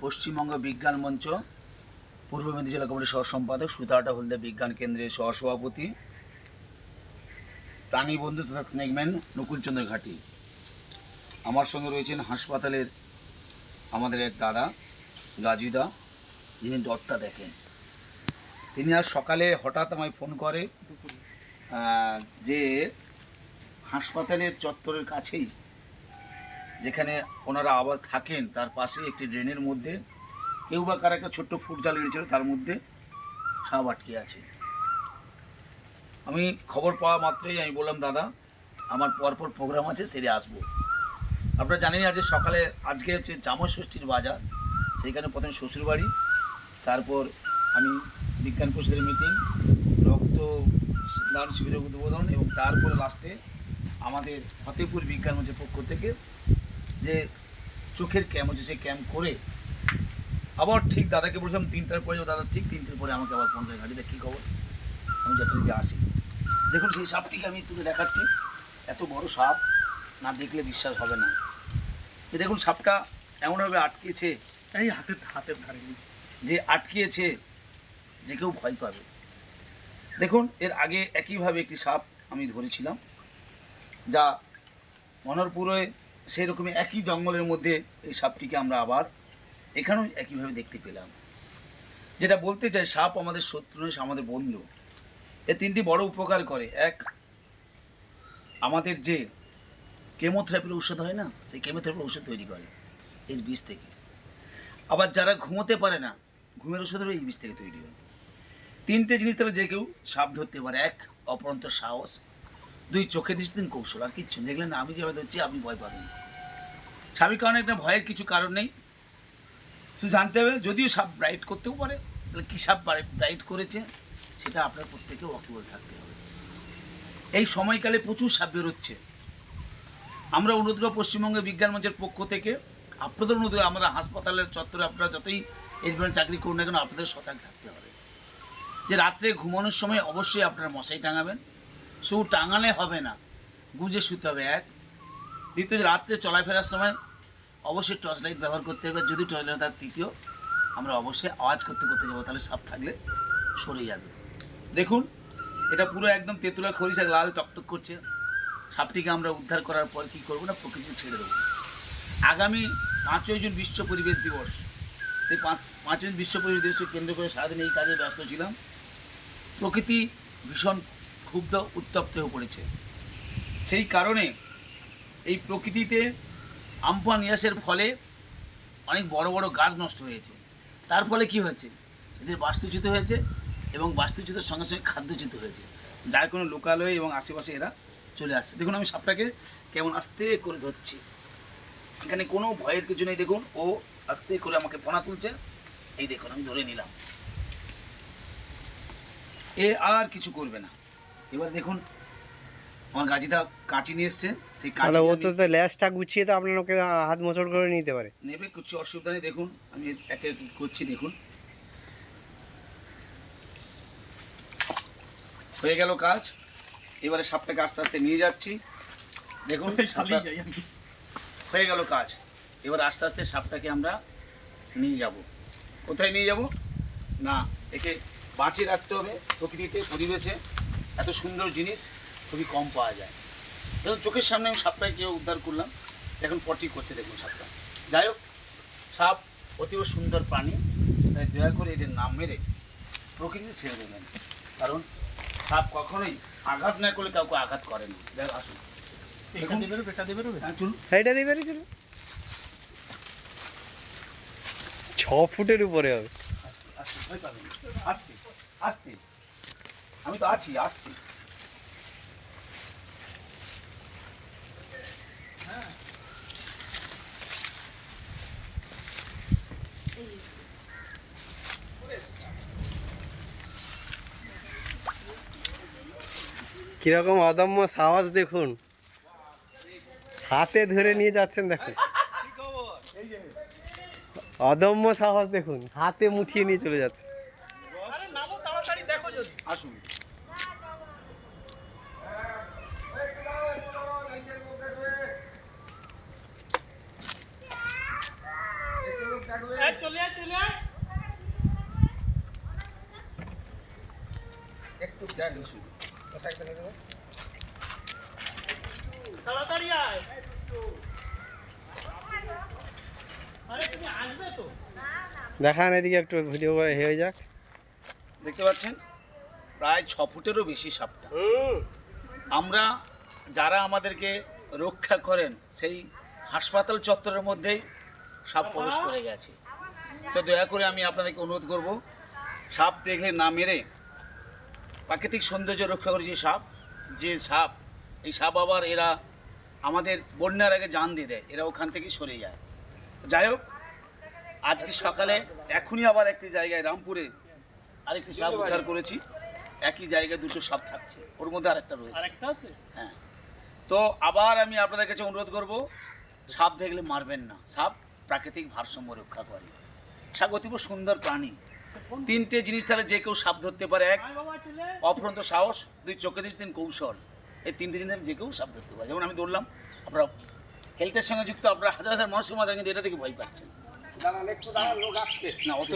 পশ্চিমবঙ্গ বিজ্ঞান মঞ্চ পূর্ব মেদিনীপুর জেলা কমিটির সহ সম্পাদক, সুতাহাটা হলদিয়া বিজ্ঞান কেন্দ্রের সহসভাপতি, প্রাণী বন্ধু তথা স্নেকম্যান নকুলচন্দ্র ঘাটি। আমার সঙ্গে রয়েছেন হাসপাতালের আমাদের এক দাদা গাজীদা, যিনি ডটটা দেখেন। তিনি আজ সকালে হঠাৎ আমায় ফোন করে যে হাসপাতালের চত্বরের কাছেই যেখানে ওনারা আবার থাকেন তার পাশে একটি ড্রেনের মধ্যে কেউ বা কার একটা ছোট্ট ফুট জাল এড়েছিল, তার মধ্যে সাপ আটকে আছে। আমি খবর পাওয়া মাত্রই আমি বললাম, দাদা আমার পরপর প্রোগ্রাম আছে, সেরে আসবো। আপনারা জানেন আজ সকালে আজকে হচ্ছে জামা ষষ্ঠীর বাজার, সেইখানে প্রথমে শ্বশুরবাড়ি, তারপর আমি বিজ্ঞান পরিষদের মিটিং, রক্তদান শিবিরের উদ্বোধন, এবং তারপরে লাস্টে আমাদের ফতেপুর বিজ্ঞান মঞ্চের পক্ষ থেকে যে চোখের ক্যাম্প হচ্ছে সেই ক্যাম্প করে আবার ঠিক দাদাকে বলছিলাম 3টার পরে, দাদা ঠিক 3টের পরে আমাকে আবার ফোন করে, ঘাটিতে কী খবর, আমি যথারীতি আসি। দেখুন সেই সাপটিকে আমি তুলে দেখাচ্ছি। এত বড় সাপ না দেখলে বিশ্বাস হবে না। দেখুন সাপটা এমনভাবে আটকেছে, এই হাতের ধারে যে আটকিয়েছে যে কেউ ভয় পাবে। দেখুন এর আগে একইভাবে একটি সাপ আমি ধরেছিলাম, যা মনোহরপুরে সেই রকমই একই জঙ্গলের মধ্যে এই সাপটিকে আমরা আবার এখানেও একইভাবে দেখতে পেলাম। যেটা বলতে চাই, সাপ আমাদের শত্রু নয়, আমাদের বন্ধু। এ 3টি বড় উপকার করে। এক, আমাদের যে কেমোথেরাপির ঔষধ হয় না, সেই কেমোথেরাপির ঔষধ তৈরি করে এর বিষ থেকে। আবার যারা ঘুমোতে পারে না, ঘুমের ওষুধও এই বিষ থেকে তৈরি হয়। 3টে জিনিস তাহলে যে কেউ সাপ ধরতে পারে। 1, অপরন্ত সাহস। 2, চোখে দৃষ্টি, 3, কৌশল। আর কিচ্ছু দেখলেন না, আমি যেভাবে ধরছি আপনি ভয় পাবেন। স্বাভাবিক কারণে একটা ভয়ের কিছু কারণ নেই, শুধু জানতে হবে যদিও সাপ ব্রাইট করতেও পারে, তাহলে কী সাপ ব্রাইট করেছে সেটা আপনার প্রত্যেকে ওয়াকিবল থাকতে হবে। এই সময়কালে প্রচুর সাপ বেরোচ্ছে। আমরা অনুরোধ করব পশ্চিমবঙ্গের বিজ্ঞান মঞ্চের পক্ষ থেকে, আপনাদের অনুরোধ, আমরা হাসপাতালের চত্বরে আপনারা যতই এই ধরনের চাকরি করুন না কেন, আপনাদের সজাগ থাকতে হবে যে রাত্রে ঘুমানোর সময় অবশ্যই আপনারা মশারি টাঙাবেন। শুধু টাঙালে হবে না, গুজে শুতে হবে। 1, দ্বিতীয়, রাত্রে চলাফেরার সময় অবশ্যই টর্চ লাইট ব্যবহার করতে হবে। যদি টর্চ লাইট, তার তৃতীয়, আমরা অবশ্যই আওয়াজ করতে করতে যাবো, তাহলে সাপ থাকলে সরে যাবে। দেখুন এটা পুরো একদম তেঁতুলা খরিশা লাল টকটক করছে। সাপটিকে আমরা উদ্ধার করার পর কী করবো না, প্রকৃতি ছেড়ে দেবো। আগামী 5ই জুন বিশ্ব পরিবেশ দিবস, সেই 5ই জুন বিশ্ব পরিবেশ দিবসকে কেন্দ্র করে সারাদিন এই কাজে ব্যস্ত ছিলাম। প্রকৃতি ভীষণ ক্ষুব্ধ, উত্তপ্ত হয়ে পড়েছে। সেই কারণে এই প্রকৃতিতে আমফান ইয়াসের ফলে অনেক বড় বড় গাছ নষ্ট হয়েছে। তার ফলে কি হয়েছে, এদের বাস্তুচ্যুত হয়েছে, এবং বাস্তুচ্যুতের সঙ্গে সঙ্গে খাদ্যচ্যুত হয়েছে, যার কোনো লোকালয়ে এবং আশেপাশে এরা চলে আসছে। দেখুন আমি সাপটাকে কেমন আস্তে করে ধরছি, এখানে কোনো ভয়ের কিছু নেই। দেখুন ও আস্তে করে আমাকে পোনা তুলছে, এই দেখুন আমি ধরে নিলাম, এ আর কিছু করবে না। এবার দেখুন আমার গাছিটা কাঁচি নিয়ে এসছে, সেই কাঁচি ও তো ল্যাসটা গুছিয়ে তো আপনার ওকে হাত মোচড় করে নিতে পারে, নেবে, কিছু অসুবিধা নেই। দেখুন আমি একে একে করছি, দেখুন হয়ে গেল কাজ। এবারে সাপটাকে আস্তে আস্তে নিয়ে যাচ্ছি। দেখুন হয়ে গেল কাজ। এবার আস্তে আস্তে সাপটাকে আমরা নিয়ে যাব। কোথায় নিয়ে যাব না, একে বাঁচিয়ে রাখতে হবে। প্রকৃতিতে, পরিবেশে এত সুন্দর জিনিস খুবই কম পাওয়া যায়। দেখুন চোখের সামনে আমি সাপটাকে কেউ উদ্ধার করলাম, এখন পটি করছে দেখুন সাপটা। যাই হোক, সাপ অতীব সুন্দর প্রাণী, তাই দয়া করে এদের নাম মেরে প্রকৃতিতে ছেড়ে দেবেন। কারণ সাপ কখনোই আঘাত না করলে কাউকে আঘাত করে না। দেখ আসুন, এটা দিয়ে বেরোবে, এটা দিয়ে বেরোবে, হ্যাঁ চলুন, সেইটা দিয়ে বেরিয়েছিল 6 ফুটের উপরে হবে। আস্তে ভয় পাবেন, আস্তে আস্তে, আমি তো আছি, আস্তে। কিরকম অদম্য সাহস দেখুন, হাতে ধরে নিয়ে যাচ্ছেন। দেখুন অদম্য সাহস দেখুন, হাতে মুঠিয়ে নিয়ে চলে যাচ্ছে। আসুন, একটু দেন শুধু তাড়াতাড়ি আয়। আরে তুমি আসবে তো? দেখান এদিকে একটু ভিডিও করে হয়ে যাক। দেখতে পাচ্ছেন প্রায় 6 ফুটেরও বেশি সাপটা। আমরা যারা আমাদেরকে রক্ষা করেন সেই হাসপাতাল চত্বরের মধ্যেই সাপ প্রবেশ করে গেছে। তো দয়া করে আমি আপনাদেরকে অনুরোধ করব, সাপ দেখলে না মেরে প্রাকৃতিক সৌন্দর্য রক্ষা করে যে সাপ এই সাপ আবার এরা আমাদের বন্যার আগে জান দিয়ে দেয়, এরা ওখান থেকে সরে যায়। যাই হোক, আজকে সকালে এখনই আবার একটি জায়গায় রামপুরে আরেকটি সাপ উদ্ধার করেছি। একই জায়গায় দুটো সাপ থাকছে, ওর মধ্যে আরেকটা রয়েছে। আরেকটা আছে? হ্যাঁ, তো আবার আমি আপনাদের কাছে অনুরোধ করব, সাপ দেখলে মারবেন না। সাপ প্রাকৃতিক ভারসাম্য রক্ষা করে। সাপ অতীব সুন্দর প্রাণী। 3টে জিনিস তাহলে যে কেউ সাপ ধরতে পারে। 1 আয় বাবা চলে। অফুরন্ত সাহস, 2 চোখে দিচ্ছে, 3 কৌশল। এই 3টে জিনিস যে কেউ সাপ ধরতে পারে। যেমন আমি দৌড়লাম, আপনারা হেলথের সঙ্গে যুক্ত, আপনারা হাজার হাজার মানুষের মাঝে কিন্তু এটা থেকে ভয় পাচ্ছেন না, অত